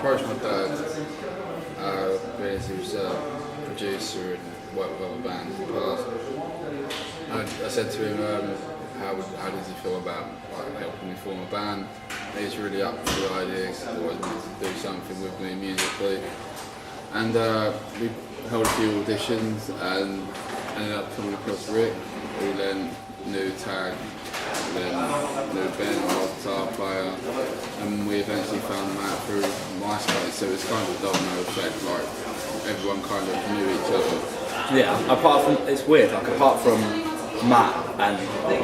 approached my dad, being he was a producer and worked with other bands in the past. I said to him, how does he feel about like, helping me form a band? And he was really up for the idea, he always wanted to do something with me musically. And we held a few auditions and ended up coming across Rick, who then knew Tag, then knew Ben, our guitar player, and we eventually found Matt through MySpace, so it was kind of a domino effect, like everyone kind of knew each other. Yeah, apart from, it's weird, like apart from Matt and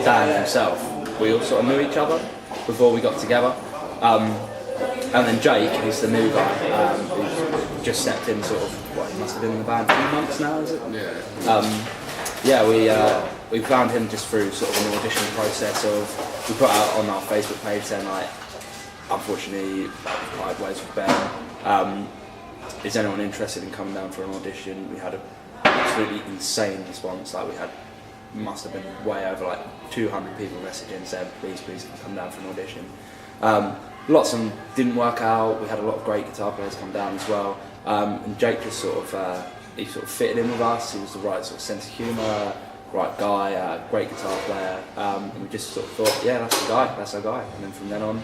Dan himself, we all sort of knew each other before we got together. And then Jake, who's the new guy, who just stepped in sort of, what, he must have been in the band 2 months now, is it? Yeah. We found him just through sort of an audition process of, we put out on our Facebook page saying like, unfortunately, we've parted ways with Ben. Is anyone interested in coming down for an audition? We had an absolutely insane response, like we had, must have been way over like 200 people messaging saying please come down for an audition. Lots of them didn't work out. We had a lot of great guitar players come down as well, and Jake just sort of he sort of fitted in with us. He was the right sort of sense of humour, right guy, great guitar player, and we just sort of thought, yeah, that's the guy, that's our guy. And then from then on,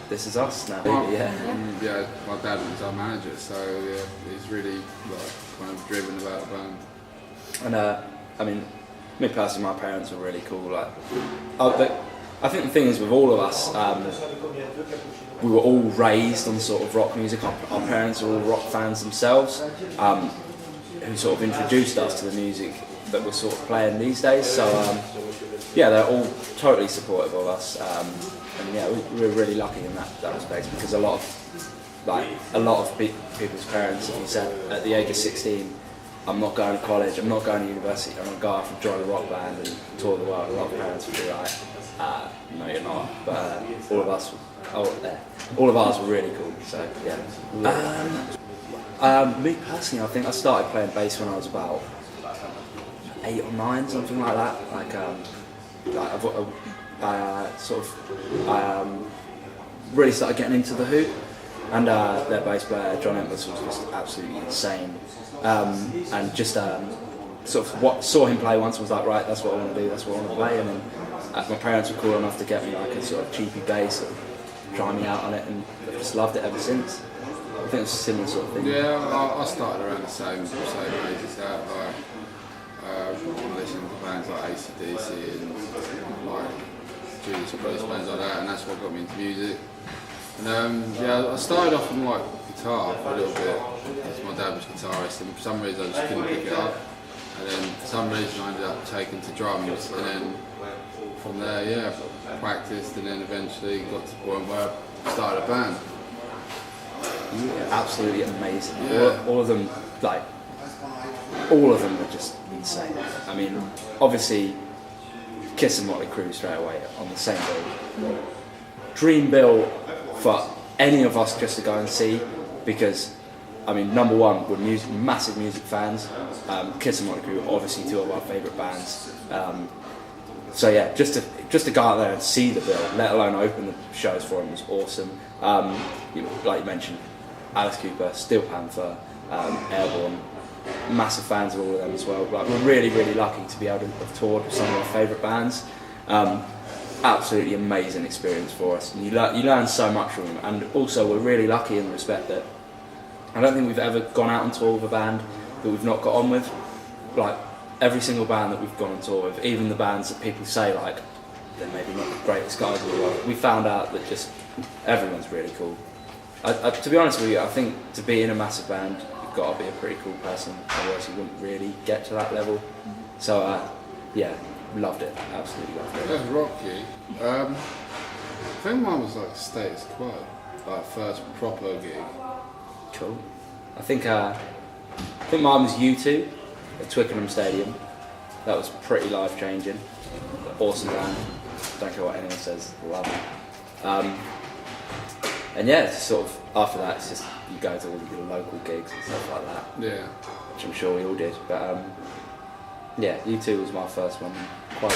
this is us now. Yeah, my dad was our manager, so yeah, he's really like kind of driven about the band. And I mean, me personally, my parents were really cool. Like, I think the thing is with all of us, we were all raised on sort of rock music. Our parents were all rock fans themselves, who sort of introduced us to the music that we're sort of playing these days. So yeah, they're all totally supportive of us, and yeah, we're really lucky in that respect, because a lot of people's parents, if you said at the age of 16, I'm not going to college, I'm not going to university, I'm going to go off and join a rock band and tour the world, a lot of parents would be like, no you're not, but all of ours were really cool, so yeah. Me personally, I think I started playing bass when I was about 8 or 9, something like that. I really started getting into The Who, and their bass player John Entwistle was just absolutely insane, and just sort of saw him play once and was like, right, that's what I want to do, that's what I want to play. And then my parents were cool enough to get me like a sort of cheapy bass and try me out on it, and I've just loved it ever since. I think it's a similar sort of thing. Yeah, I started around the same age as that, like listening to bands like AC/DC and like Judas Priest, bands like that, and that's what got me into music. And yeah, I started off on like guitar for a little bit, because my dad was a guitarist, and for some reason I just couldn't pick it up. And then for some reason I ended up taking to drums, and then from there, yeah, practiced, and then eventually got to the point where I started a band. Absolutely amazing. Yeah. All of them, like, all of them were just insane. I mean, obviously, Kiss and Motley Crue straight away on the same bill. Dream bill for any of us just to go and see, because, I mean, number one, we're massive music fans. Kiss and Motley Crue, obviously, 2 of our favourite bands. So yeah, just to go out there and see the bill, let alone open the shows for them, was awesome. Like you mentioned, Alice Cooper, Steel Panther, Airborne, massive fans of all of them as well. Like, we're really, really lucky to be able to have toured with some of our favourite bands. Absolutely amazing experience for us, and you learn so much from them. And also, we're really lucky in the respect that I don't think we've ever gone out on tour with a band that we've not got on with. Like, every single band that we've gone on tour with, even the bands that people say like they're maybe not the greatest guys in the world, we found out that just everyone's really cool. To be honest with you, I think to be in a massive band, you've got to be a pretty cool person, otherwise you wouldn't really get to that level. So yeah, loved it, absolutely loved it. That's Rocky. I think mine was like Status Quo, like first proper gig. Cool. I think mine was U2 at Twickenham Stadium. That was pretty life changing. Awesome band. Don't care what anyone says, love it. And yeah, it's sort of after that, it's just you go to all your local gigs and stuff like that. Yeah. Which I'm sure we all did. But yeah, U2 was my first one. Quite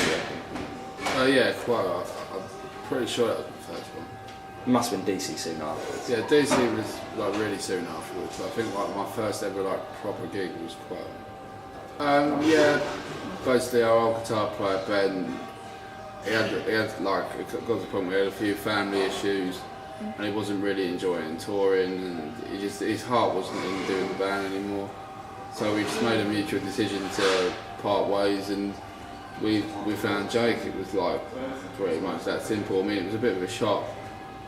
yeah, quite. I'm pretty sure that was the first one. must have been DC soon afterwards. Yeah, DC was like really soon afterwards. I think like my first ever like proper gig was quite. Yeah, basically our old guitar player Ben, he had like it got to the point where he had a few family issues, and he wasn't really enjoying touring, and his heart wasn't in doing the band anymore. So we just made a mutual decision to part ways, and we found Jake. It was like pretty much that simple. I mean, it was a bit of a shock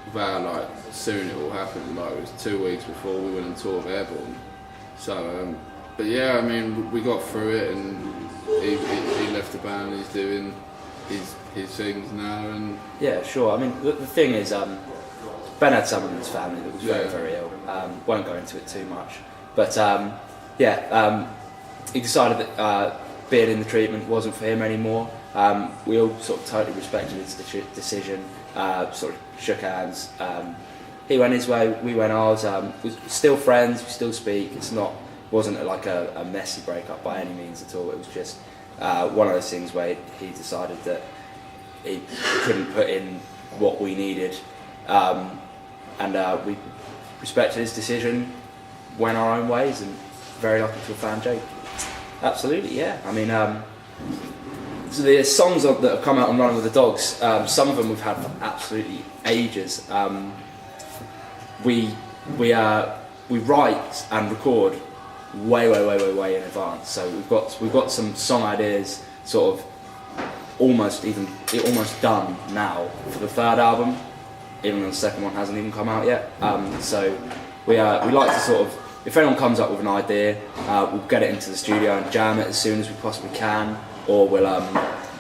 about like soon it all happened. Like it was 2 weeks before we went on tour of Airborne. So, but yeah, I mean, we got through it, and he left the band. He's doing his things now, and yeah, sure. I mean, the thing is, Ben had someone in his family that was very, very ill. Won't go into it too much, but he decided that being in the treatment wasn't for him anymore. We all sort of totally respected his decision. Sort of shook hands. He went his way, we went ours. We're still friends. We still speak. Wasn't like a messy breakup by any means at all. It was just one of those things where he decided that he couldn't put in what we needed, and we respected his decision, went our own ways, and very lucky to have found Jake. Absolutely, yeah. I mean, so the songs that have come out on Running with the Dogs, some of them we've had for absolutely ages. We write and record way in advance. So we've got some song ideas sort of almost done now for the third album, even though the second one hasn't even come out yet. So we like to sort of, if anyone comes up with an idea, we'll get it into the studio and jam it as soon as we possibly can, or we'll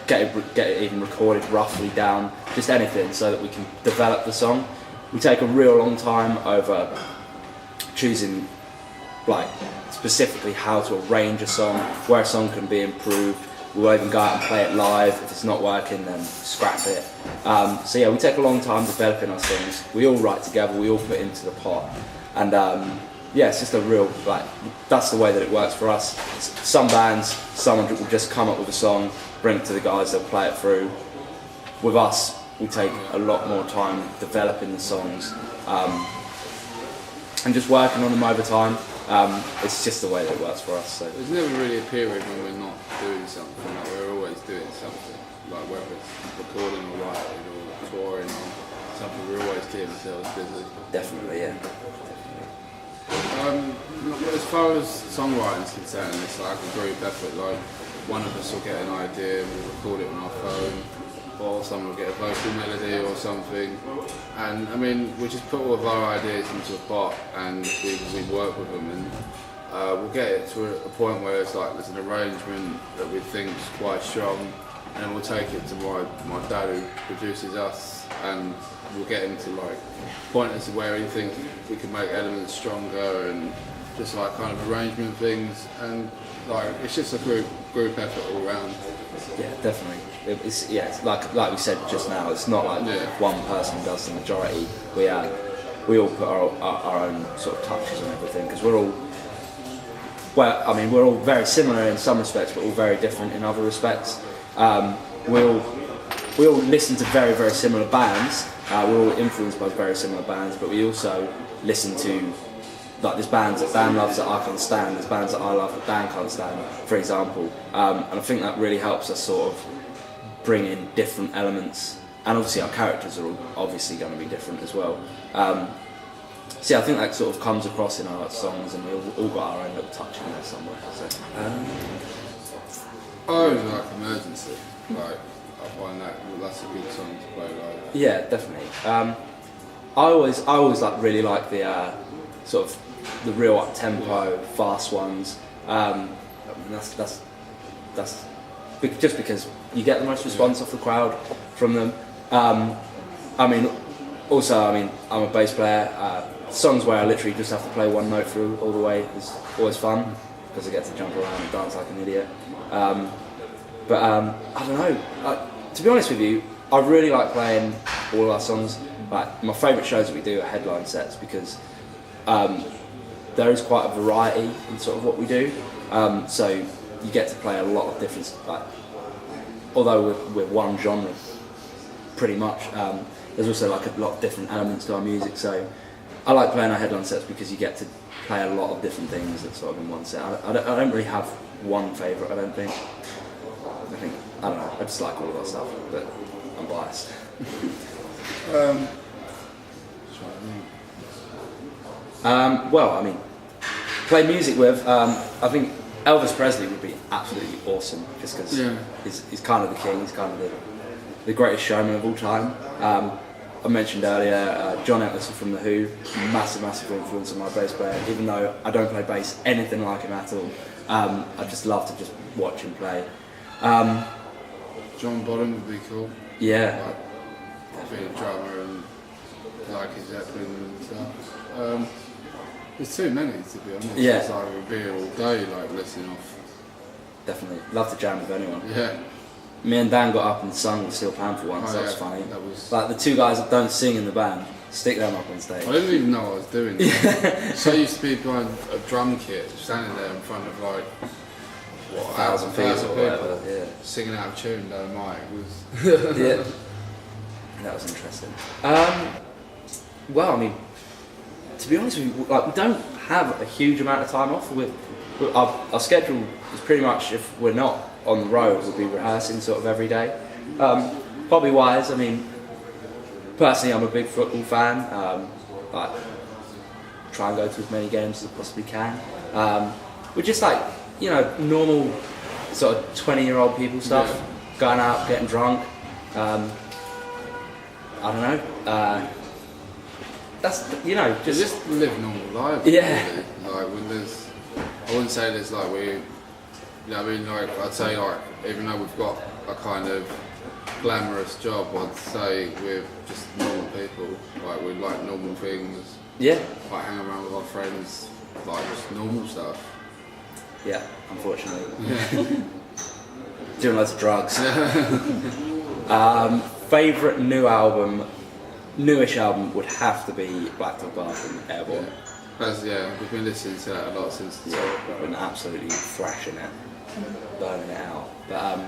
get it even recorded roughly down, just anything, so that we can develop the song. We take a real long time over choosing, like, specifically how to arrange a song, where a song can be improved. We'll even go out and play it live. If it's not working, then scrap it. So yeah, we take a long time developing our songs. We all write together, we all put into the pot, and yeah, it's just a real, like, that's the way that it works for us. Some bands, someone will just come up with a song, bring it to the guys, they'll play it through. With us, we take a lot more time developing the songs and just working on them over time. It's just the way that it works for us. So there's never really a period when we're not doing something. Like, we're always doing something, like whether it's recording or writing or touring or something. We're always keeping ourselves busy. Definitely, yeah. As far as songwriting's concerned, it's like a group effort. Like, one of us will get an idea, we'll record it on our phone, or someone will get a vocal melody or something. And I mean, we just put all of our ideas into a pot and we work with them, and we'll get it to a point where it's like there's an arrangement that we think is quite strong, and then we'll take it to my dad who produces us, and we'll get him to like point us to where he thinks we can make elements stronger, and just like kind of arrangement things, and like it's just a group effort all round. Yeah, definitely. It's like we said just now. It's not like one person does the majority. We all put our own sort of touches on everything, because we're all very similar in some respects, but all very different in other respects. We all listen to very, very similar bands. We're all influenced by very similar bands, but we also listen to, like, there's bands that Dan loves that I can't stand, there's bands that I love that Dan can't stand, for example. And I think that really helps us sort of bring in different elements, and obviously our characters are all obviously going to be different as well. So yeah, I think that sort of comes across in our songs, and we've all got our own little touch in there somewhere. So, I always like Emergency. Like, I find that's a good song to play live. Yeah, definitely. I always really like the sort of the real up tempo, fast ones. That's just because you get the most response off the crowd from them. I'm a bass player. Songs where I literally just have to play one note through all the way is always fun, because I get to jump around and dance like an idiot. But I don't know. To be honest with you, I really like playing all of our songs. Like, my favourite shows that we do are headline sets, because there is quite a variety in sort of what we do. So you get to play a lot of different, like, although we're one genre pretty much, there's also like a lot of different elements to our music. So I like playing our headline sets because you get to play a lot of different things that's sort of in one set. I don't really have one favourite. I don't think. I don't know. I just like all of our stuff, but I'm biased. Well, I mean, play music with. I think Elvis Presley would be absolutely awesome, just because he's kind of the king. He's kind of the greatest showman of all time. I mentioned earlier John Ellison from The Who, massive influence on my bass player. Even though I don't play bass anything like him at all, I just love to just watch him play. John Bonham would be cool. Yeah. Like, being a drummer and like his Zeppelin and stuff. There's too many, to be honest. Yeah. It's like we'd be here all day, like listening off. Definitely. Love to jam with anyone. Yeah. Me and Dan got up and sung with Steel Panther once. That was funny. That was... Like the two guys that don't sing in the band, stick them up on stage. I didn't even know what I was doing. So I used to be behind a drum kit, standing there in front of like, what, 1,000 people or whatever. Yeah. Singing out of tune down the mic. Was Yeah. That was interesting. Well, I mean, to be honest with you, like we don't have a huge amount of time off. Our schedule is pretty much, if we're not on the road, we'll be rehearsing sort of every day. Hobby wise, I mean, personally I'm a big football fan. Like, try and go to as many games as I possibly can. We're just like, you know, normal sort of 20-year-old people stuff. Yeah. Going out, getting drunk. I don't know. That's, you know, just live normal lives. Yeah. Really. Like when there's, I wouldn't say there's like we, you know, I mean, like I'd say like even though we've got a kind of glamorous job, I'd say we're just normal people. Like we like normal things. Yeah. Like hang around with our friends, like just normal stuff. Yeah, unfortunately. Yeah. Doing loads of drugs. Favourite newish album would have to be Black Dog Barton, Airborne. We've been listening to that a lot since the Yeah, we've been absolutely thrashing it, burning it out. But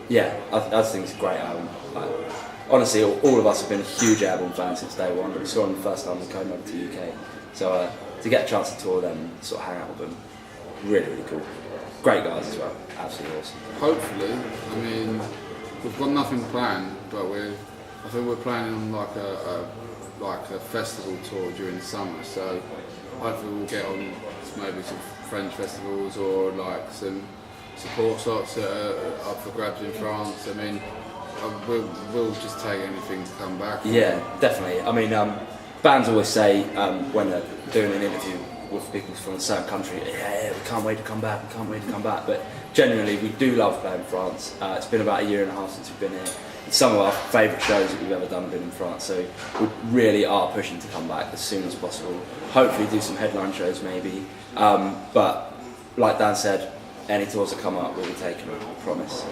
yeah, I just think it's a great album. Like, honestly, all of us have been huge Airborne fans since day one. We saw them the first time they came over to the UK. So to get a chance to tour them and sort of hang out with them, really cool. Great guys as well, absolutely awesome. Hopefully, I mean, we've got nothing planned, but I think we're planning on like a festival tour during the summer. So hopefully we'll get on maybe some French festivals or like some support slots that are up for grabs in France. I mean, we'll just take anything to come back. Yeah, definitely. I mean, bands always say when they're doing an interview with people from a certain country, yeah, we can't wait to come back, but genuinely we do love playing France. It's been about 1.5 years since we've been here. Some of our favourite shows that we've ever done have been in France, so we really are pushing to come back as soon as possible. Hopefully do some headline shows maybe, but like Dan said, any tours that come up we'll be taking them, I promise.